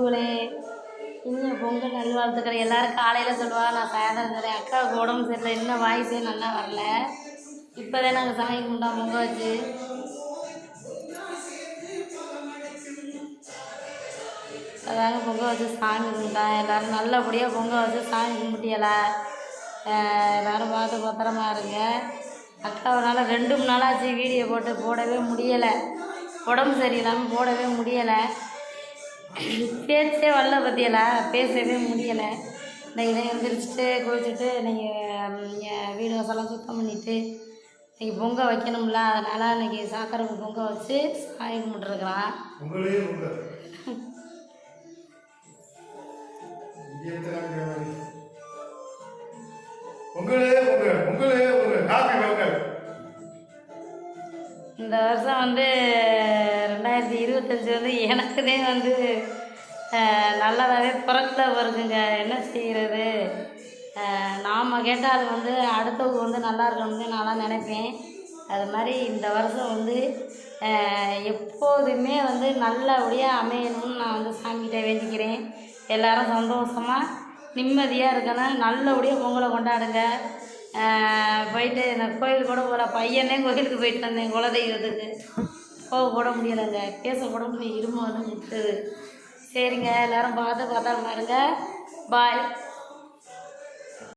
உறவுகளே, இனிய பொங்கல் நல்வாழ்த்துக்கள். எல்லாரும் காலையில் சொல்லுவா, நான் சாயந்தரம் சொல்கிறேன். அக்காவுக்கு உடம்பு சரியில்லை, இன்னும் வாய்ஸே நல்லா வரல. இப்போ தான் நாங்கள் சாமி கும்பிட்டோம் பொங்க வச்சு. அதாங்க பொங்க வச்சு சாமி கும்பிட்டேன். எல்லோரும் நல்லபடியாக பொங்க வச்சு சாமி கும்பிட்டியலா? எல்லோரும் பார்த்து பத்திரமா இருங்க. அக்காவனால 2 நாளாச்சு வீடியோ போடவே முடியலை. உடம்பு சரியில்லாமல் போடவே முடியலை. பேச்சே வரல பற்றியலா, பேசவே முடியலை. இன்றைக்கி தான் எழுந்திரிச்சிட்டு குளிச்சுட்டு நீங்கள் வீடு வசலாம் சுத்தம் பண்ணிவிட்டு இன்றைக்கி பொங்க வைக்கணும்ல, அதனால் இன்றைக்கி சாக்கரை பொங்க வச்சு சாமி கும்பிட்டுருக்கலாம். இந்த வருஷம் வந்து 2025 வந்து எனக்குதே வந்து நல்லதாகவே பிறக்கல வருதுங்க. என்ன செய்கிறது? நாம் கேட்டால் அது வந்து அடுத்தவங்க வந்து நல்லா இருக்கணும்னு நான்லாம் நினைப்பேன். அது மாதிரி இந்த வருஷம் வந்து எப்போதுமே வந்து நல்லபடியாக அமையணும்னு நான் வந்து சாமிகிட்ட வேண்டிக்கிறேன். எல்லோரும் சந்தோஷமாக நிம்மதியாக இருக்கணும். நல்லபடியாக பொங்கலை கொண்டாடுங்க. போயிட்டு நான் கோயிலுக்கு கூட போகல, பையனே கோயிலுக்கு போயிட்டு வந்தேன். குலதெய்வத்துக்கு போட முடியலைங்க, பேசக்கூட முடியல, இருமல் வந்து முட்டுது. சரிங்க, எல்லோரும் பார்த்து பாருங்க. பாய்.